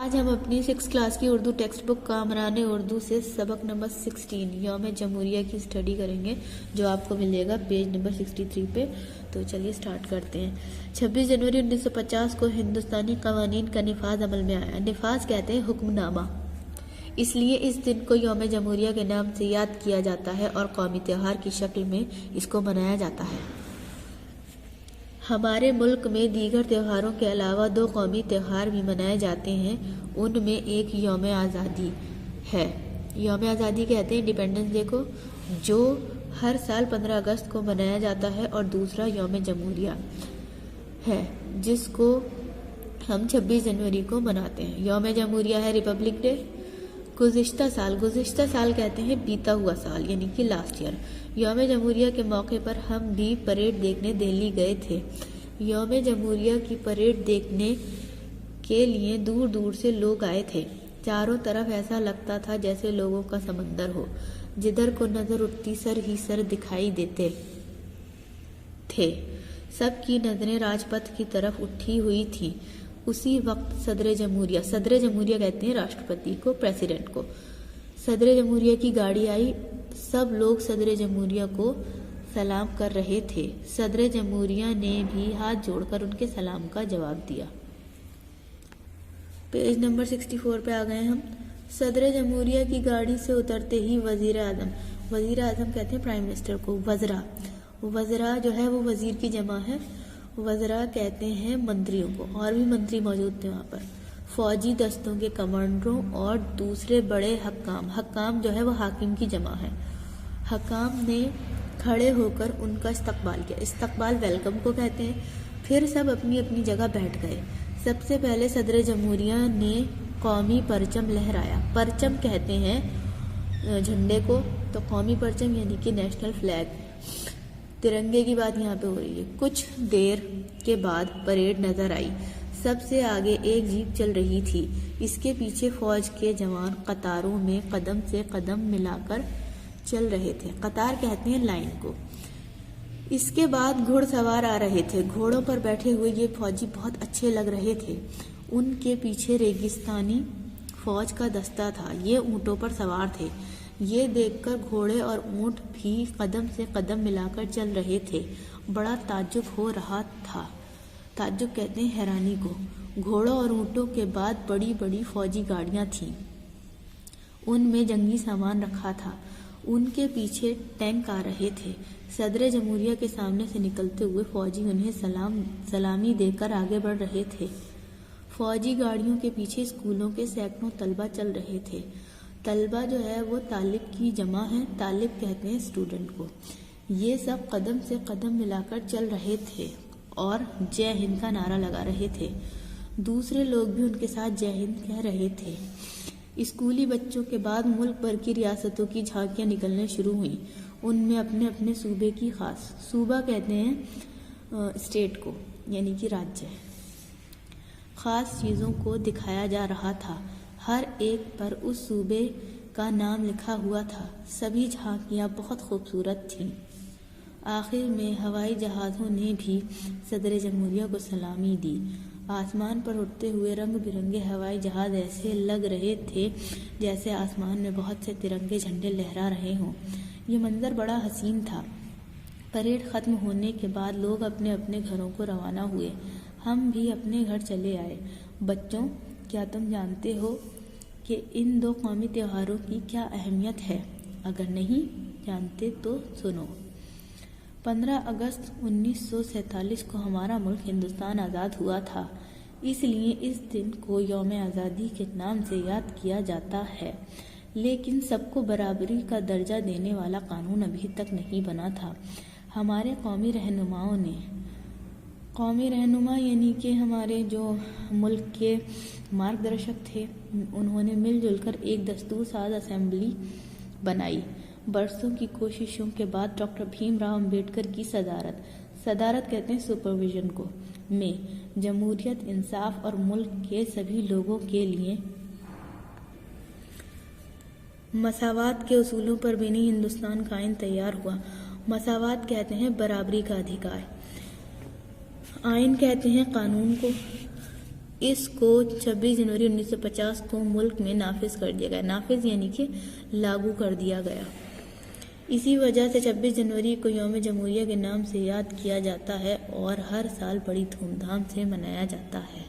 آج ہم اپنی 6 کلاس کی اردو ٹیکسٹ بک کامران اردو سے سبق نمبر 16 یوم جمہوریہ کی اسٹڈی کریں گے، جو آپ کو ملے گا پیج نمبر 63 پہ۔ تو چلیے سٹارٹ کرتے ہیں۔ 26 جنوری 1950 کو ہندوستانی قوانین کا نفاذ عمل میں آیا۔ نفاذ کہتے ہیں حکم نامہ، اس لیے اس دن کو یوم جمہوریہ کے نام سے یاد کیا جاتا ہے اور قومی تہوار کی شکل میں اس کو منایا جاتا ہے۔ ہمارے ملک میں دیگر تہواروں کے علاوہ 2 قومی تہوار بھی منائے جاتے ہیں، ان میں ایک یوم آزادی ہے۔ یوم آزادی کہتے ہیں انڈیپینڈنس ڈے کو، جو ہر سال 15 اگست کو منایا جاتا ہے، اور دوسرا یوم جمہوریہ ہے جس کو ہم 26 جنوری کو مناتے ہیں۔ یوم جمہوریہ ہے ریپبلک ڈے۔ گزشتہ سال کہتے ہیں بیتا ہوا سال، یعنی کہ لاسٹ ایئر۔ یوم جمہوریہ کے موقع پر ہم بھی پریڈ دیکھنے دہلی گئے تھے۔ یوم جمہوریہ کی پریڈ دیکھنے کے لیے دور دور سے لوگ آئے تھے۔ چاروں طرف ایسا لگتا تھا جیسے لوگوں کا سمندر ہو، جدھر کو نظر اٹھتی سر ہی سر دکھائی دیتے تھے۔ سب کی نظریں راج پتھ کی طرف اٹھی ہوئی تھیں۔ اسی وقت صدر جمہوریہ کہتے ہیں راشٹرپتی کو، پریزیڈنٹ کو۔ صدر جمہوریہ کی گاڑی آئی، سب لوگ صدر جمہوریہ کو سلام کر رہے تھے۔ صدر جمہوریہ نے بھی ہاتھ جوڑ کر ان کے سلام کا جواب دیا۔ پیج نمبر 64 پہ آ گئے ہم۔ صدر جمہوریہ کی گاڑی سے اترتے ہی وزیر اعظم کہتے ہیں پرائم منسٹر کو، وزراء جو ہے وہ وزیر کی جمع ہے، وزراء کہتے ہیں منتریوں کو، اور بھی منتری موجود تھے وہاں پر۔ فوجی دستوں کے کمانڈروں اور دوسرے بڑے حکام جو ہے وہ حاکم کی جمع ہے۔ حکام نے کھڑے ہو کر ان کا استقبال کیا، استقبال ویلکم کو کہتے ہیں۔ پھر سب اپنی اپنی جگہ بیٹھ گئے۔ سب سے پہلے صدر جمہوریہ نے قومی پرچم لہرایا۔ پرچم کہتے ہیں جھنڈے کو، تو قومی پرچم یعنی کہ نیشنل فلیگ، ترنگے کی بات یہاں پہ ہو رہی ہے۔ کچھ دیر کے بعد پریڈ نظر آئی۔ سب سے آگے ایک جیپ چل رہی تھی، اس کے پیچھے فوج کے جوان قطاروں میں قدم سے قدم ملا کر چل رہے تھے۔ قطار کہتے ہیں لائن کو۔ اس کے بعد گھڑ سوار آ رہے تھے۔ گھوڑوں پر بیٹھے ہوئے یہ فوجی بہت اچھے لگ رہے تھے۔ ان کے پیچھے ریگستانی فوج کا دستہ تھا، یہ اونٹوں پر سوار تھے۔ یہ دیکھ کر گھوڑے اور اونٹ بھی قدم سے قدم ملا کر چل رہے تھے۔ بڑا تعجب ہو رہا تھا، تعجب کہتے ہیں حیرانی کو۔ گھوڑوں اور اونٹوں کے بعد بڑی بڑی فوجی گاڑیاں تھیں، ان میں جنگی سامان رکھا تھا۔ ان کے پیچھے ٹینک آ رہے تھے۔ صدر جمہوریہ کے سامنے سے نکلتے ہوئے فوجی انہیں سلامی دے کر آگے بڑھ رہے تھے۔ فوجی گاڑیوں کے پیچھے اسکولوں کے سینکڑوں طلبہ چل رہے تھے۔ طلبہ جو ہے وہ طالب کی جمع ہے، طالب کہتے ہیں اسٹوڈنٹ کو۔ یہ سب قدم سے قدم ملا کر چل رہے تھے اور جے ہند کا نعرہ لگا رہے تھے۔ دوسرے لوگ بھی ان کے ساتھ جے ہند کہہ رہے تھے۔ اسکولی بچوں کے بعد ملک بھر کی ریاستوں کی جھانکیاں نکلنے شروع ہوئیں، ان میں اپنے اپنے صوبے کی خاص، صوبہ کہتے ہیں اسٹیٹ کو، یعنی کہ راجیہ، خاص چیزوں کو دکھایا جا رہا تھا۔ ہر ایک پر اس صوبے کا نام لکھا ہوا تھا۔ سبھی جھانکیاں بہت خوبصورت تھیں۔ آخر میں ہوائی جہازوں نے بھی صدر جمہوریہ کو سلامی دی۔ آسمان پر اڑتے ہوئے رنگ برنگے ہوائی جہاز ایسے لگ رہے تھے جیسے آسمان میں بہت سے ترنگے جھنڈے لہرا رہے ہوں۔ یہ منظر بڑا حسین تھا۔ پریڈ ختم ہونے کے بعد لوگ اپنے اپنے گھروں کو روانہ ہوئے۔ ہم بھی اپنے گھر چلے آئے۔ بچوں، کیا تم جانتے ہو کہ ان 2 قومی تہواروں کی کیا اہمیت ہے؟ اگر نہیں جانتے تو سنو۔ 15 اگست 1947 کو ہمارا ملک ہندوستان آزاد ہوا تھا، اس لیے اس دن کو یوم آزادی کے نام سے یاد کیا جاتا ہے۔ لیکن سب کو برابری کا درجہ دینے والا قانون ابھی تک نہیں بنا تھا۔ ہمارے قومی رہنما یعنی کہ ہمارے جو ملک کے مارگ درشک تھے، انہوں نے مل جل کر ایک دستور ساز اسمبلی بنائی۔ برسوں کی کوششوں کے بعد ڈاکٹر بھیم راؤ امبیڈکر کی صدارت کہتے ہیں سپرویژن کو، میں جمہوریت، انصاف اور ملک کے سبھی لوگوں کے لیے مساوات کے اصولوں پر بنی ہندوستان کا آئین تیار ہوا۔ مساوات کہتے ہیں برابری کا ادھیکار، آئین کہتے ہیں قانون کو، اس کو 26 جنوری 1950 کو ملک میں نافذ کر دیا گیا. نافذ یعنی کہ لاگو کر دیا گیا. اسی وجہ سے 26 جنوری کو یوم جمہوریہ کے نام سے یاد کیا جاتا ہے اور ہر سال بڑی دھوم دھام سے منایا جاتا ہے.